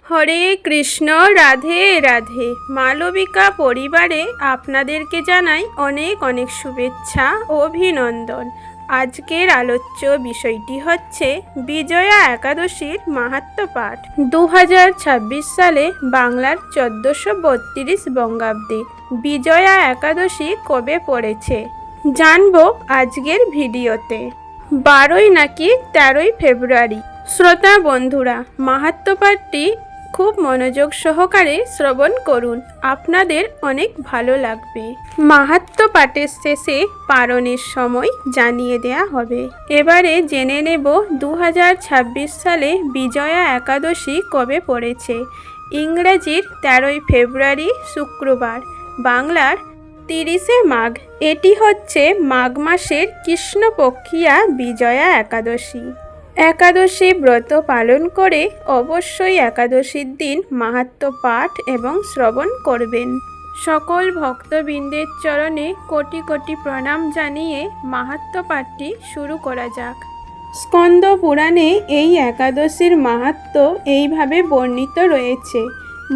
হরে কৃষ্ণ, রাধে রাধে। মালবিকা পরিবারে আপনাদেরকে জানাই অনেক অনেক শুভেচ্ছা ও অভিনন্দন। আজকের আলোচ্য বিষয়টি হচ্ছে বিজয়া একাদশীর মাহাত্ম্য পাঠ। 2026 সালে বাংলার 1432 বঙ্গাব্দে বিজয়া একাদশী কবে পড়েছে জানবো আজকের ভিডিওতে। 12 নাকি 13 ফেব্রুয়ারি। শ্রোতা বন্ধুরা, মাহাত্ম্য পাঠটি খুব মনোযোগ সহকারে শ্রবণ করুন, আপনাদের অনেক ভালো লাগবে। মাহাত্ম্য পাঠের শেষে পারণের সময় জানিয়ে দেয়া হবে। এবারে জেনে নেব 2026 সালে বিজয়া একাদশী কবে পড়েছে। ইংরেজির 13 ফেব্রুয়ারি শুক্রবার, বাংলার 30 মাঘ। এটি হচ্ছে মাঘ মাসের কৃষ্ণপক্ষিয়া বিজয়া একাদশী। একাদশী ব্রত পালন করে অবশ্যই একাদশীর দিন মাহাত্ম্য পাঠ এবং শ্রবণ করবেন। সকল ভক্তবৃন্দের চরণে কোটি কোটি প্রণাম জানিয়ে মাহাত্ম্য পাঠটি শুরু করা যাক। স্কন্দ পুরাণে এই একাদশীর মাহাত্ম্য এইভাবে বর্ণিত রয়েছে।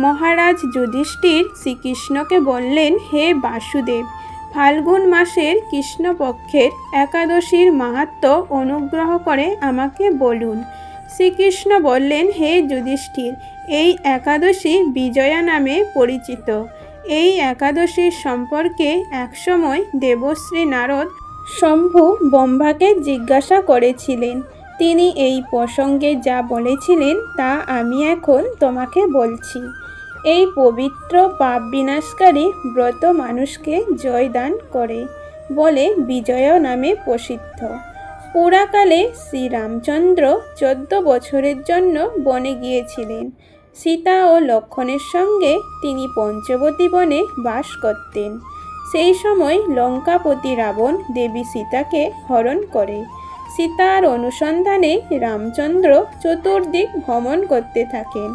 মহারাজ যুধিষ্ঠির শ্রীকৃষ্ণকে বললেন, হে বাসুদেব, ফাল্গুন মাসের কৃষ্ণপক্ষের একাদশীর মাহাত্ম্য অনুগ্রহ করে আমাকে বলুন। শ্রীকৃষ্ণ বললেন, হে যুধিষ্ঠির, এই একাদশী বিজয়া নামে পরিচিত। এই একাদশীর সম্পর্কে একসময় দেবশ্রী নারদ শম্ভু ব্রহ্মাকে জিজ্ঞাসা করেছিলেন। তিনি এই প্রসঙ্গে যা বলেছিলেন তা আমি এখন তোমাকে বলছি। এই পবিত্র পাপ বিনাশকারী ব্রত মানুষকে জয়দান করে বলে বিজয়া নামে প্রসিদ্ধ। পুরাকালে শ্রীরামচন্দ্র 14 বছরের জন্য বনে গিয়েছিলেন। সীতা ও লক্ষ্মণের সঙ্গে তিনি পঞ্চবতী বনে বাস করতেন। সেই সময় লঙ্কাপতি রাবণ দেবী সীতাকে হরণ করে। সীতার অনুসন্ধানে রামচন্দ্র চতুর্দিক ভ্রমণ করতে থাকেন।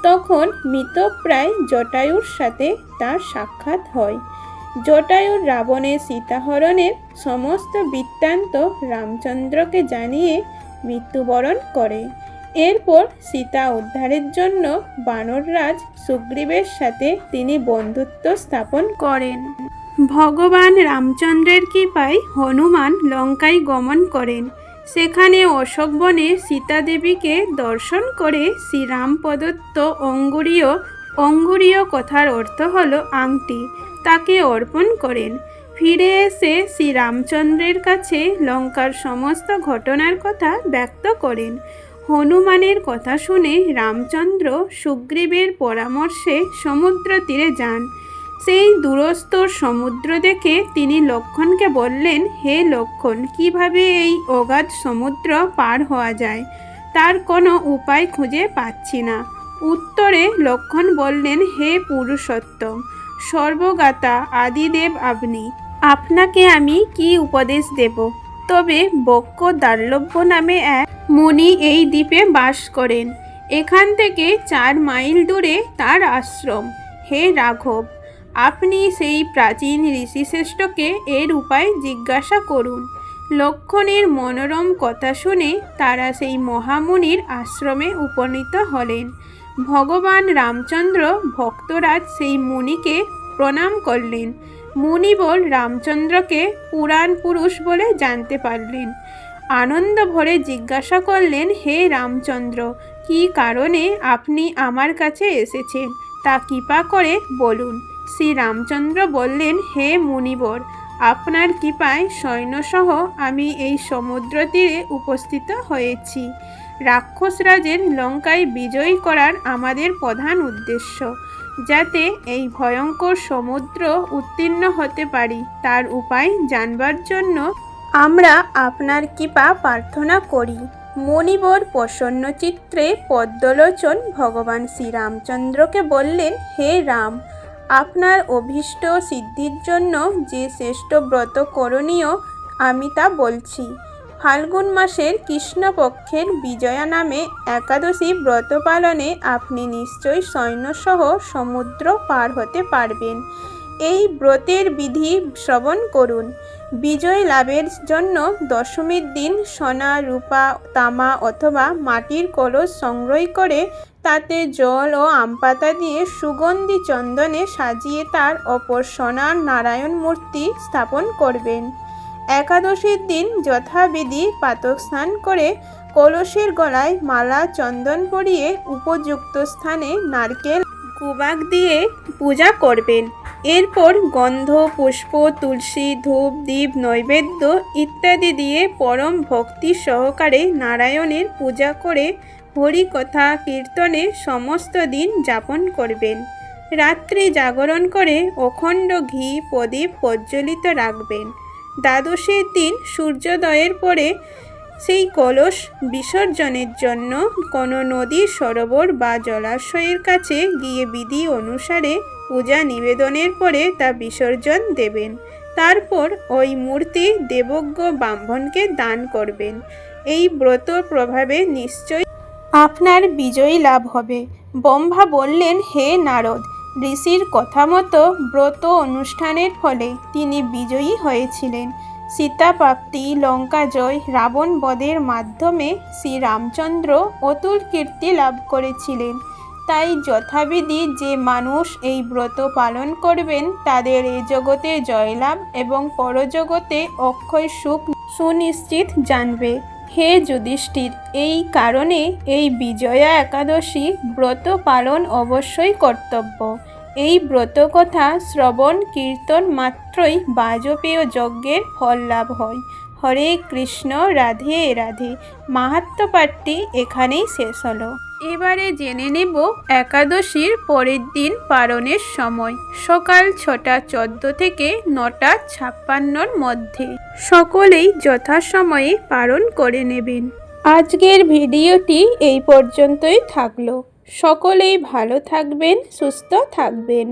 তখন মৃতপ্রায় জটায়ুর সাথে তার সাক্ষাৎ হয়। জটায়ুর রাবণের সীতাহরণের সমস্ত বৃত্তান্ত রামচন্দ্রকে জানিয়ে মৃত্যুবরণ করে। এরপর সীতা উদ্ধারের জন্য বানররাজ সুগ্রীবের সাথে তিনি বন্ধুত্ব স্থাপন করেন। ভগবান রামচন্দ্রের কৃপায় হনুমান লঙ্কায় গমন করেন। সেখানে অশোক বনে সীতাদেবীকে দর্শন করে শ্রীরাম প্রদত্ত অঙ্গুরীয় কথার অর্থ হলো আংটি, তাকে অর্পণ করেন। ফিরে এসে শ্রীরামচন্দ্রের কাছে লঙ্কার সমস্ত ঘটনার কথা ব্যক্ত করেন। হনুমানের কথা শুনে রামচন্দ্র সুগ্রীবের পরামর্শে সমুদ্র তীরে যান। সেই দূরস্থ সমুদ্র দেখে তিনি লক্ষ্মণকে বললেন, হে লক্ষ্মণ, কিভাবে এই অগাধ সমুদ্র পার হওয়া যায় তার কোনো উপায় খুঁজে পাচ্ছি না। উত্তরে লক্ষ্মণ বললেন, হে পুরুষোত্তম, সর্বজ্ঞাতা আদিদেব আপনি, আপনাকে আমি কি উপদেশ দেব? তবে বক্ষ দার্লভ্য নামে এক মুনি এই দ্বীপে বাস করেন। এখান থেকে 4 মাইল দূরে তার আশ্রম। হে রাঘব, আপনি সেই প্রাচীন ঋষিশ্রেষ্ঠকে এর উপায় জিজ্ঞাসা করুন। লক্ষ্মণের মনোরম কথা শুনে তারা সেই মহামুনির আশ্রমে উপনীত হলেন। ভগবান রামচন্দ্র ভক্তরাজ সেই মুনিকে প্রণাম করলেন। মুনিবর রামচন্দ্রকে পুরাণ পুরুষ বলে জানতে পারলেন। আনন্দ ভরে জিজ্ঞাসা করলেন, হে রামচন্দ্র, কী কারণে আপনি আমার কাছে এসেছেন তা কৃপা করে বলুন। শ্রী রামচন্দ্র বললেন, হে মুনিবর, আপনার কৃপায় সৈন্যসহ আমি এই সমুদ্র তীরে উপস্থিত হয়েছি। রাক্ষসরাজের লঙ্কায় বিজয়ী করার আমাদের প্রধান উদ্দেশ্য। যাতে এই ভয়ঙ্কর সমুদ্র উত্তীর্ণ হতে পারি তার উপায় জানবার জন্য আমরা আপনার কৃপা প্রার্থনা করি। মুনিবর প্রসন্ন চিত্রে পদ্মলোচন ভগবান শ্রীরামচন্দ্রকে বললেন, হে রাম, আপনার অভীষ্ট সিদ্ধির জন্য যে শ্রেষ্ঠ ব্রত করণীয় আমি তা বলছি। ফাল্গুন মাসের কৃষ্ণপক্ষের বিজয়া নামে একাদশী ব্রত পালনে আপনি নিশ্চয়ই সৈন্যসহ সমুদ্র পার হতে পারবেন। এই ব্রতের বিধি শ্রবণ করুন। বিজয় লাভের জন্য দশমীর দিন সোনা, রূপা, তামা অথবা মাটির কলস সংগ্রহ করে তাতে জল ও আমপাতা দিয়ে সুগন্ধি চন্দনে সাজিয়ে তার ওপর সোনার নারায়ণ মূর্তি স্থাপন করবেন। একাদশীর দিন যথাবিধি প্রাতঃ স্নান করে কলসের গলায় মালা চন্দন পরিয়ে উপযুক্ত স্থানে নারকেল গুবাক দিয়ে পূজা করবেন। এরপর গন্ধ, পুষ্প, তুলসী, ধূপ, দীপ, নৈবেদ্য ইত্যাদি দিয়ে পরম ভক্তি সহকারে নারায়ণের পূজা করে হরিকথা কীর্তনে সমস্ত দিন যাপন করবেন। রাত্রি জাগরণ করে অখণ্ড ঘি প্রদীপ প্রজ্বলিত রাখবেন। দ্বাদশীর দিন সূর্যোদয়ের পরে সেই কলস বিসর্জনের জন্য কোনো নদী, সরোবর বা জলাশয়ের কাছে গিয়ে বিধি অনুসারে পূজা নিবেদনের পরে তা বিসর্জন দেবেন। তারপর ওই মূর্তি দেবজ্ঞ ব্রাহ্মণকে দান করবেন। এই ব্রত প্রভাবে নিশ্চয়ই আপনার বিজয়ী লাভ হবে। ব্রহ্মা বললেন, হে নারদ, ঋষির কথা মতো ব্রত অনুষ্ঠানের ফলে তিনি বিজয়ী হয়েছিলেন। সীতা প্রাপ্তি, লঙ্কা জয়, রাবণ বধের মাধ্যমে শ্রীরামচন্দ্র অতুল কীর্তি লাভ করেছিলেন। তাই যথাবিধি যে মানুষ এই ব্রত পালন করবেন তাদের এ জগতে জয়লাভ এবং পরজগতে অক্ষয় সুখ সুনিশ্চিত জানবে। হে যুধিষ্ঠির, এই কারণে এই বিজয়া একাদশী ব্রত পালন অবশ্যই কর্তব্য। এই ব্রত কথা শ্রবণ কীর্তন মাত্রই বাজপেয় যজ্ঞের ফল লাভ হয়। হরে কৃষ্ণ, রাধে রাধে। মাহাত্ম্য পাঠটি এখানেই শেষ হলো। এবারে জেনে নেব একাদশীর পরের দিন পালনের সময়। সকাল 6:14 থেকে 9:56 মধ্যে সকলেই যথাসময়ে পালন করে নেবেন। আজকের ভিডিওটি এই পর্যন্তই থাকলো। সকলেই ভালো থাকবেন, সুস্থ থাকবেন।